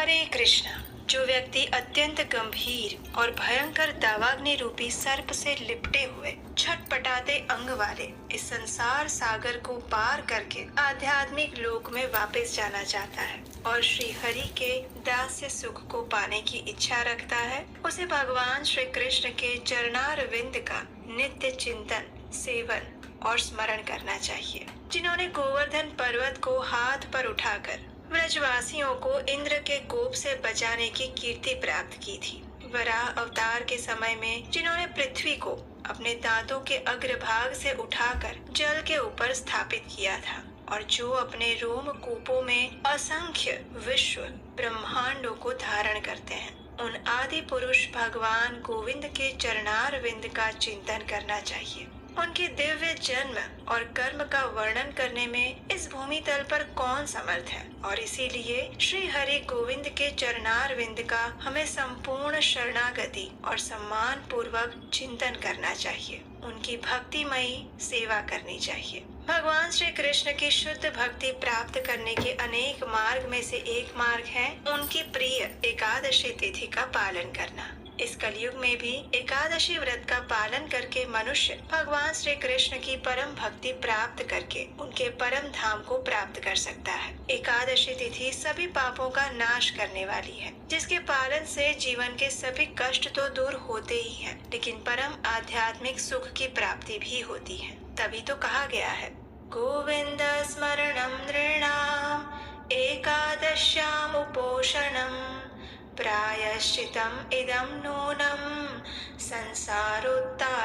हरे कृष्णा। जो व्यक्ति अत्यंत गंभीर और भयंकर दावाग्नि रूपी सर्प से लिपटे हुए छटपटाते अंग वाले इस संसार सागर को पार करके आध्यात्मिक लोक में वापस जाना चाहता है और श्री हरि के दास्य सुख को पाने की इच्छा रखता है, उसे भगवान श्री कृष्ण के चरणारविंद का नित्य चिंतन, सेवन और स्मरण करना चाहिए। जिन्होंने गोवर्धन पर्वत को हाथ पर उठाकर ब्रजवासियों को इंद्र के कोप से बचाने की कीर्ति प्राप्त की थी। वराह अवतार के समय में जिन्होंने पृथ्वी को अपने दांतों के अग्रभाग से उठाकर जल के ऊपर स्थापित किया था और जो अपने रोम कूपों में असंख्य विश्व ब्रह्मांडों को धारण करते हैं, उन आदि पुरुष भगवान गोविंद के चरणारविंद का चिंतन करना चाहिए। उनके दिव्य जन्म और कर्म का वर्णन करने में इस भूमि तल पर कौन समर्थ है, और इसीलिए श्री हरि गोविंद के चरणारविंद का हमें संपूर्ण शरणागति और सम्मान पूर्वक चिंतन करना चाहिए। उनकी भक्तिमयी सेवा करनी चाहिए। भगवान श्री कृष्ण की शुद्ध भक्ति प्राप्त करने के अनेक मार्ग में से एक मार्ग है उनकी प्रिय एकादशी तिथि का पालन करना। इस कलयुग में भी एकादशी व्रत का पालन करके मनुष्य भगवान श्री कृष्ण की परम भक्ति प्राप्त करके उनके परम धाम को प्राप्त कर सकता है। एकादशी तिथि सभी पापों का नाश करने वाली है, जिसके पालन से जीवन के सभी कष्ट तो दूर होते ही हैं, लेकिन परम आध्यात्मिक सुख की प्राप्ति भी होती है। तभी तो कहा गया है, गोविंद स्मरणं नृणाम् एकादश्याम उपोषणम् प्रायश्चितम् इदं नूनं संसारोद्धारकारकम्।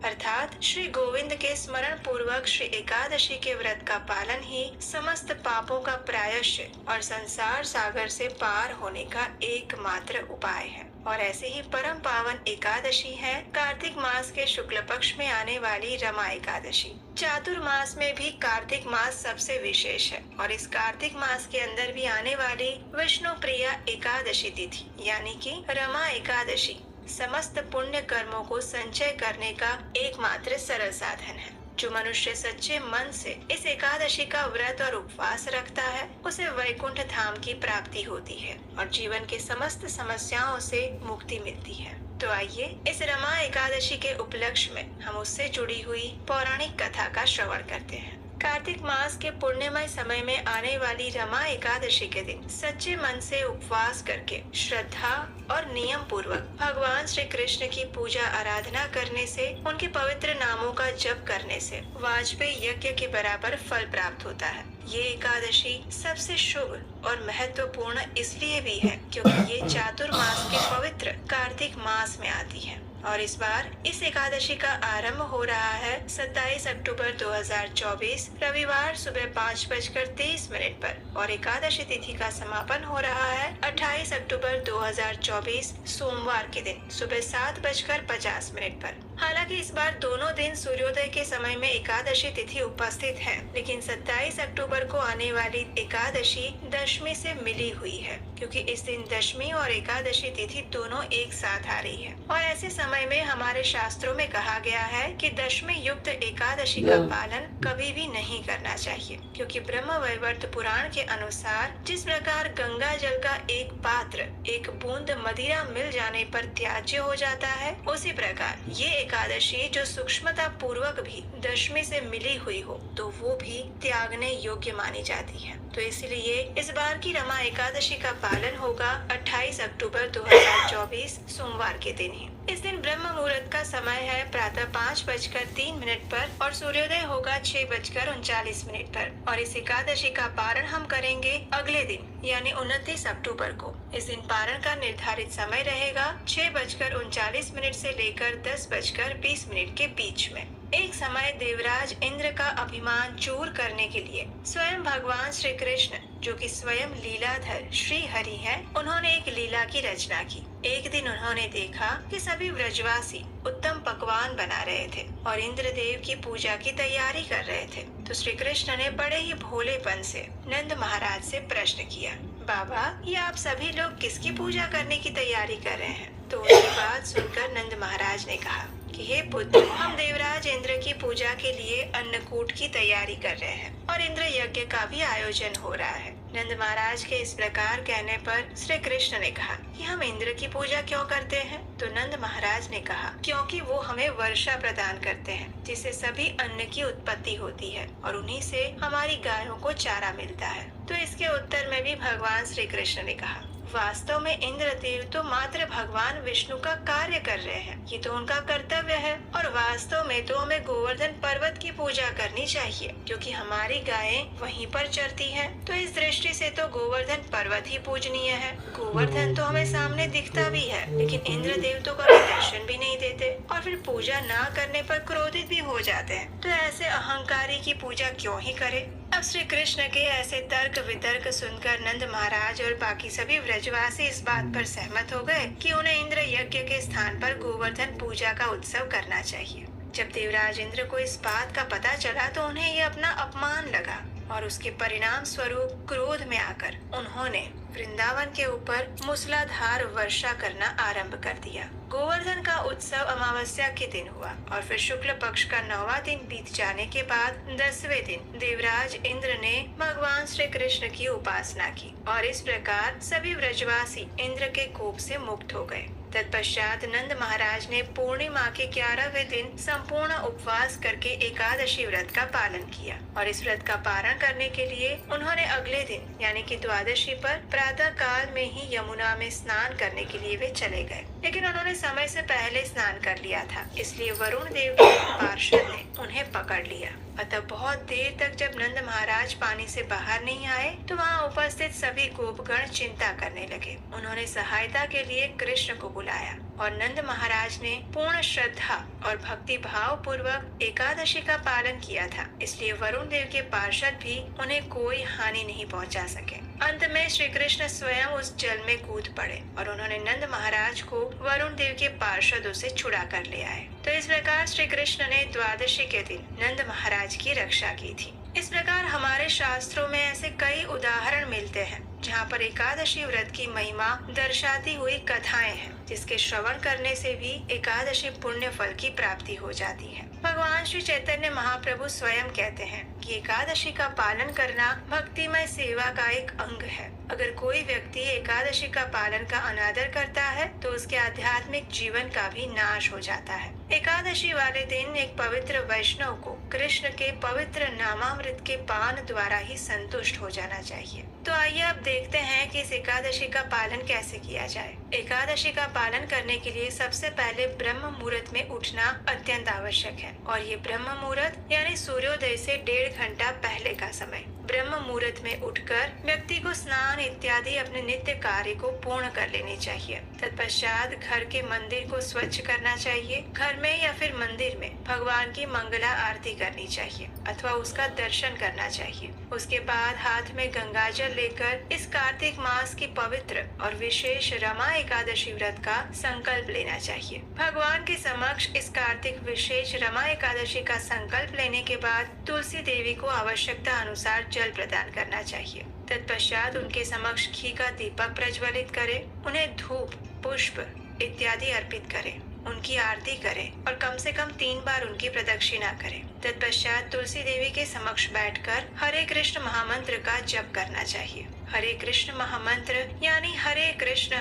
अर्थात श्री गोविंद के स्मरण पूर्वक श्री एकादशी के व्रत का पालन ही समस्त पापों का प्रायश्चित और संसार सागर से पार होने का एकमात्र उपाय है। और ऐसे ही परम पावन एकादशी है कार्तिक मास के शुक्ल पक्ष में आने वाली रमा एकादशी। चातुर्मास में भी कार्तिक मास सबसे विशेष है और इस कार्तिक मास के अंदर भी आने वाली विष्णु प्रिया एकादशी तिथि यानी कि रमा एकादशी समस्त पुण्य कर्मों को संचय करने का एकमात्र सरल साधन है। जो मनुष्य सच्चे मन से इस एकादशी का व्रत और उपवास रखता है, उसे वैकुंठ धाम की प्राप्ति होती है और जीवन के समस्त समस्याओं से मुक्ति मिलती है। तो आइए इस रमा एकादशी के उपलक्ष्य में हम उससे जुड़ी हुई पौराणिक कथा का श्रवण करते हैं। कार्तिक मास के पुण्यमय समय में आने वाली रमा एकादशी के दिन सच्चे मन से उपवास करके श्रद्धा और नियम पूर्वक भगवान श्री कृष्ण की पूजा आराधना करने से, उनके पवित्र नामों का जप करने से वाजपेयी यज्ञ के बराबर फल प्राप्त होता है। ये एकादशी सबसे शुभ और महत्वपूर्ण इसलिए भी है क्योंकि ये चातुर्मास के पवित्र कार्तिक मास में आती है और इस बार इस एकादशी का आरंभ हो रहा है 27 अक्टूबर 2024 रविवार सुबह 5:23 पर और एकादशी तिथि का समापन हो रहा है 28 अक्टूबर 2024 सोमवार के दिन सुबह 7:50 पर। हालांकि इस बार दोनों दिन सूर्योदय के समय में एकादशी तिथि उपस्थित है, लेकिन 27 अक्टूबर को आने वाली एकादशी दशमी से मिली हुई है क्योंकि इस दिन दशमी और एकादशी तिथि दोनों एक साथ आ रही है। और ऐसे समय में हमारे शास्त्रों में कहा गया है कि दशमी युक्त एकादशी का पालन कभी भी नहीं करना चाहिए क्योंकि ब्रह्म वैवर्त पुराण के अनुसार जिस प्रकार गंगा जल का एक पात्र एक बूंद मदिरा मिल जाने पर त्याज्य हो जाता है, उसी प्रकार ये एकादशी जो सूक्ष्मता पूर्वक भी दशमी से मिली हुई हो तो वो भी त्यागने योग्य मानी जाती है। तो इसलिए इस बार की रमा एकादशी का पालन होगा 28 अक्टूबर 2024 सोमवार के दिन ही। इस दिन ब्रह्म मुहूर्त का समय है प्रातः 5:03 पर और सूर्योदय होगा 6:39 पर और इस एकादशी का पारण हम करेंगे अगले दिन यानी 29 अक्टूबर को। इस दिन पारण का निर्धारित समय रहेगा 6:39 से लेकर 10:20 के बीच में। एक समय देवराज इंद्र का अभिमान चूर करने के लिए स्वयं भगवान श्री कृष्ण जो कि स्वयं लीलाधर श्री हरि हैं, उन्होंने एक लीला की रचना की। एक दिन उन्होंने देखा कि सभी व्रजवासी उत्तम पकवान बना रहे थे और इंद्र देव की पूजा की तैयारी कर रहे थे। तो श्री कृष्ण ने बड़े ही भोलेपन से नंद महाराज से प्रश्न किया, बाबा ये आप सभी लोग किसकी पूजा करने की तैयारी कर रहे हैं? तो उनकी बात सुनकर नंद महाराज ने कहा कि हे पुत्र, हम देवराज इंद्र की पूजा के लिए अन्नकूट की तैयारी कर रहे हैं और इंद्र यज्ञ का भी आयोजन हो रहा है। नंद महाराज के इस प्रकार कहने पर श्री कृष्ण ने कहा कि हम इंद्र की पूजा क्यों करते हैं? तो नंद महाराज ने कहा क्योंकि वो हमें वर्षा प्रदान करते हैं, जिससे सभी अन्न की उत्पत्ति होती है और उन्हीं से हमारी गायों को चारा मिलता है। तो इसके उत्तर में भी भगवान श्री कृष्ण ने कहा वास्तव में इंद्रदेव तो मात्र भगवान विष्णु का कार्य कर रहे हैं, ये तो उनका कर्तव्य है और वास्तव में तो हमें गोवर्धन पर्वत की पूजा करनी चाहिए क्योंकि हमारी गायें वहीं पर चरती हैं। तो इस दृष्टि से तो गोवर्धन पर्वत ही पूजनीय है। गोवर्धन तो हमें सामने दिखता भी है, लेकिन इंद्रदेव तो कभी दर्शन भी नहीं देते और फिर पूजा न करने पर क्रोधित भी हो जाते हैं। तो ऐसे अहंकारी की पूजा क्यों ही करे? अब श्री कृष्ण के ऐसे तर्क वितर्क सुनकर नंद महाराज और बाकी सभी व्रजवासी इस बात पर सहमत हो गए कि उन्हें इंद्र यज्ञ के स्थान पर गोवर्धन पूजा का उत्सव करना चाहिए। जब देवराज इंद्र को इस बात का पता चला तो उन्हें यह अपना अपमान लगा और उसके परिणाम स्वरूप क्रोध में आकर उन्होंने वृंदावन के ऊपर मूसलाधार वर्षा करना आरंभ कर दिया। गोवर्धन का उत्सव अमावस्या के दिन हुआ और फिर शुक्ल पक्ष का 9वां दिन बीत जाने के बाद 10वें दिन देवराज इंद्र ने भगवान श्री कृष्ण की उपासना की और इस प्रकार सभी व्रजवासी इंद्र के कोप से मुक्त हो गए। तत्पश्चात नंद महाराज ने पूर्णिमा के 11वें दिन संपूर्ण उपवास करके एकादशी व्रत का पालन किया और इस व्रत का पारण करने के लिए उन्होंने अगले दिन यानी कि द्वादशी पर प्रातः काल में ही यमुना में स्नान करने के लिए वे चले गए, लेकिन उन्होंने समय से पहले स्नान कर लिया था, इसलिए वरुण देव के पार्षद ने उन्हें पकड़ लिया। अतः बहुत देर तक जब नंद महाराज पानी से बाहर नहीं आए तो वहाँ उपस्थित सभी गोपगण चिंता करने लगे। उन्होंने सहायता के लिए कृष्ण को बुलाया और नंद महाराज ने पूर्ण श्रद्धा और भक्ति भाव पूर्वक एकादशी का पालन किया था, इसलिए वरुण देव के पार्षद भी उन्हें कोई हानि नहीं पहुंचा सके। अंत में श्री कृष्ण स्वयं उस जल में कूद पड़े और उन्होंने नंद महाराज को वरुण देव के पार्षदों से छुड़ा कर ले आए। तो इस प्रकार श्री कृष्ण ने द्वादशी के दिन नंद महाराज की रक्षा की थी। इस प्रकार हमारे शास्त्रों में ऐसे कई उदाहरण मिलते हैं जहाँ पर एकादशी व्रत की महिमा दर्शाती हुई कथाएं हैं, जिसके श्रवण करने से भी एकादशी पुण्य फल की प्राप्ति हो जाती है। भगवान श्री चैतन्य महाप्रभु स्वयं कहते हैं कि एकादशी का पालन करना भक्तिमय सेवा का एक अंग है। अगर कोई व्यक्ति एकादशी का पालन का अनादर करता है तो उसके आध्यात्मिक जीवन का भी नाश हो जाता है। एकादशी वाले दिन एक पवित्र वैष्णव को कृष्ण के पवित्र नामामृत के पान द्वारा ही संतुष्ट हो जाना चाहिए। तो आइए अब देखते हैं कि इस एकादशी का पालन कैसे किया जाए। एकादशी का पालन करने के लिए सबसे पहले ब्रह्म मुहूर्त में उठना अत्यंत आवश्यक है और ये ब्रह्म मुहूर्त यानी सूर्योदय से 1.5 घंटा पहले का समय। ब्रह्म मुहूर्त में उठकर व्यक्ति को स्नान इत्यादि अपने नित्य कार्य को पूर्ण कर लेने चाहिए। तत्पश्चात घर के मंदिर को स्वच्छ करना चाहिए। घर में या फिर मंदिर में भगवान की मंगला आरती करनी चाहिए अथवा उसका दर्शन करना चाहिए। उसके बाद हाथ में गंगाजल लेकर इस कार्तिक मास की पवित्र और विशेष रमा एकादशी व्रत का संकल्प लेना चाहिए। भगवान के समक्ष इस कार्तिक विशेष रमा एकादशी का संकल्प लेने के बाद तुलसी देवी को आवश्यकता अनुसार जल प्रदान करना चाहिए। तत्पश्चात उनके समक्ष घी का दीपक प्रज्वलित करें, उन्हें धूप पुष्प इत्यादि अर्पित करें, उनकी आरती करें और कम से कम 3 बार उनकी प्रदक्षिणा करें। तत्पश्चात तुलसी देवी के समक्ष बैठकर हरे कृष्ण महामंत्र का जप करना चाहिए। हरे कृष्ण महामंत्र यानी हरे कृष्ण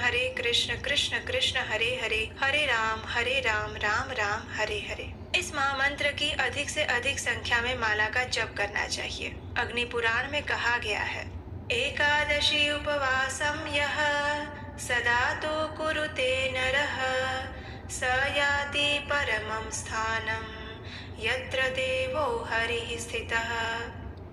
कृष्ण कृष्ण हरे हरे, हरे राम राम राम हरे हरे। इस महामंत्र की अधिक से अधिक संख्या में माला का जप करना चाहिए। अग्नि पुराण में कहा गया है, एकादशी उपवासम यः सदा तो कुरुते नरः स याति परमं स्थानं यत्र देवो हरिः स्थितः।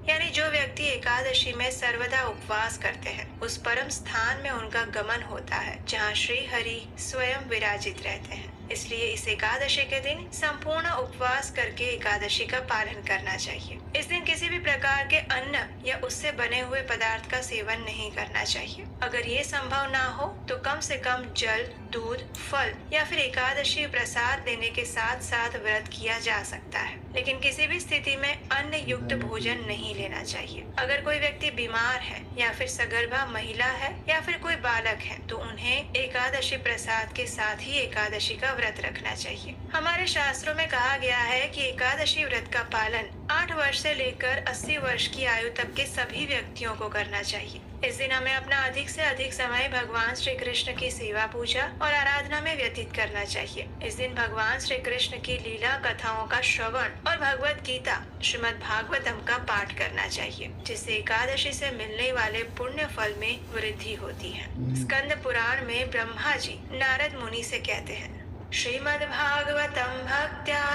यानी जो व्यक्ति एकादशी में सर्वदा उपवास करते हैं उस परम स्थान में उनका गमन होता है जहाँ श्री हरि स्वयं विराजित रहते हैं। इसलिए इस एकादशी के दिन संपूर्ण उपवास करके एकादशी का पालन करना चाहिए। इस दिन किसी भी प्रकार के अन्न या उससे बने हुए पदार्थ का सेवन नहीं करना चाहिए। अगर ये संभव ना हो तो कम से कम जल, दूध, फल या फिर एकादशी प्रसाद लेने के साथ साथ व्रत किया जा सकता है, लेकिन किसी भी स्थिति में अन्न युक्त भोजन नहीं लेना चाहिए। अगर कोई व्यक्ति बीमार है या फिर सगर्भा महिला है या फिर कोई बालक है तो उन्हें एकादशी प्रसाद के साथ ही एकादशी का व्रत रखना चाहिए। हमारे शास्त्रों में कहा गया है कि एकादशी व्रत का पालन 8 वर्ष से लेकर 80 वर्ष की आयु तक के सभी व्यक्तियों को करना चाहिए। इस दिन हमें अपना अधिक से अधिक समय भगवान श्री कृष्ण की सेवा पूजा और आराधना में व्यतीत करना चाहिए। इस दिन भगवान श्री कृष्ण की लीला कथाओं का श्रवण और भगवत गीता श्रीमद् भागवतम का पाठ करना चाहिए, जिससे एकादशी से मिलने वाले पुण्य फल में वृद्धि होती है। स्कंद पुराण में ब्रह्मा जी नारद मुनि से कहते हैं, श्रीमद् भागवतम भक्त्या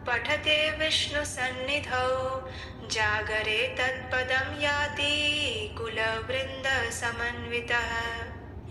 पठते विष्णु सन्निधौ जागरे तत्पदम याति कुलवृंद समन्वितः।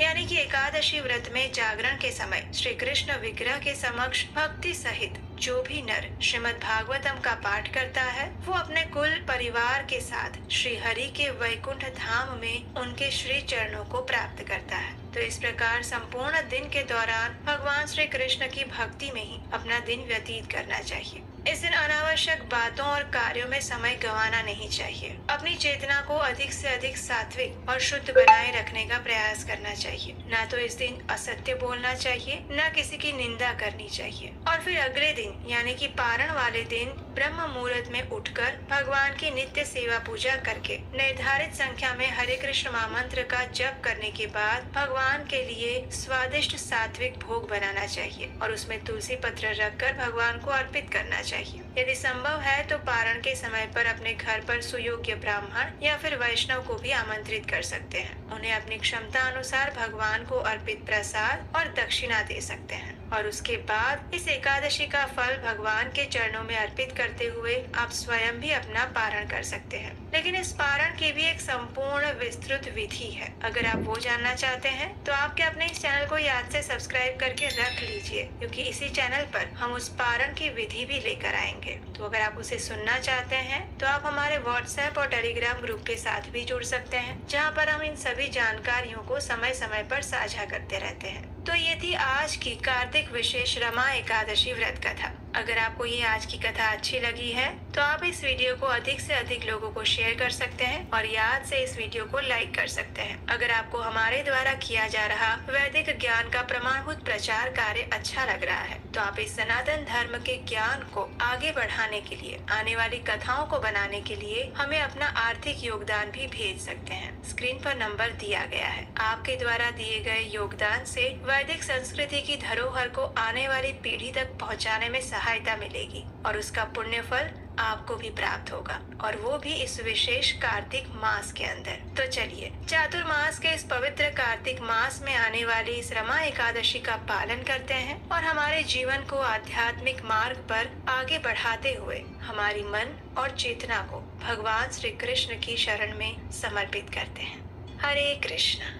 यानी कि एकादशी व्रत में जागरण के समय श्री कृष्ण विग्रह के समक्ष भक्ति सहित जो भी नर श्रीमद् भागवतम का पाठ करता है वो अपने कुल परिवार के साथ श्री हरि के वैकुंठ धाम में उनके श्री चरणों को प्राप्त करता है। तो इस प्रकार संपूर्ण दिन के दौरान भगवान श्री कृष्ण की भक्ति में ही अपना दिन व्यतीत करना चाहिए। इस दिन अनावश्यक बातों और कार्यों में समय गंवाना नहीं चाहिए। अपनी चेतना को अधिक से अधिक सात्विक और शुद्ध बनाए रखने का प्रयास करना चाहिए। ना तो इस दिन असत्य बोलना चाहिए, न किसी की निंदा करनी चाहिए। और फिर अगले दिन यानी कि पारण वाले दिन ब्रह्म मुहूर्त में उठकर भगवान की नित्य सेवा पूजा करके निर्धारित संख्या में हरे कृष्ण महामंत्र का जप करने के बाद भगवान के लिए स्वादिष्ट सात्विक भोग बनाना चाहिए और उसमें तुलसी पत्र रखकर भगवान को अर्पित करना चाहिए। यदि संभव है तो पारण के समय पर अपने घर पर सुयोग्य ब्राह्मण या फिर वैष्णव को भी आमंत्रित कर सकते हैं। उन्हें अपनी क्षमता अनुसार भगवान को अर्पित प्रसाद और दक्षिणा दे सकते हैं और उसके बाद इस एकादशी का फल भगवान के चरणों में अर्पित करते हुए आप स्वयं भी अपना पारण कर सकते हैं। लेकिन इस पारण की भी एक संपूर्ण विस्तृत विधि है। अगर आप वो जानना चाहते हैं तो आपके अपने इस चैनल को याद से सब्सक्राइब करके रख लीजिए, क्योंकि इसी चैनल पर हम उस पारण की विधि भी लेकर आएंगे। तो अगर आप उसे सुनना चाहते हैं तो आप हमारे व्हाट्सएप और टेलीग्राम ग्रुप के साथ भी जुड़ सकते हैं, जहाँ पर हम इन सभी जानकारियों को समय समय पर साझा करते रहते हैं। तो ये थी आज की कार्तिक विशेष रमा एकादशी व्रत कथा। अगर आपको ये आज की कथा अच्छी लगी है तो आप इस वीडियो को अधिक से अधिक लोगों को शेयर कर सकते हैं और याद से इस वीडियो को लाइक कर सकते हैं। अगर आपको हमारे द्वारा किया जा रहा वैदिक ज्ञान का प्रमाणभूत प्रचार कार्य अच्छा लग रहा है तो आप इस सनातन धर्म के ज्ञान को आगे बढ़ाने के लिए, आने वाली कथाओं को बनाने के लिए हमें अपना आर्थिक योगदान भी भेज सकते हैं। स्क्रीन पर नंबर दिया गया है। आपके द्वारा दिए गए योगदान से वैदिक संस्कृति की धरोहर को आने वाली पीढ़ी तक पहुंचाने में सहायता मिलेगी और उसका पुण्य फल आपको भी प्राप्त होगा, और वो भी इस विशेष कार्तिक मास के अंदर। तो चलिए चातुर्मास के इस पवित्र कार्तिक मास में आने वाली इस रमा एकादशी का पालन करते हैं और हमारे जीवन को आध्यात्मिक मार्ग पर आगे बढ़ाते हुए हमारी मन और चेतना को भगवान श्री कृष्ण की शरण में समर्पित करते हैं। हरे कृष्ण।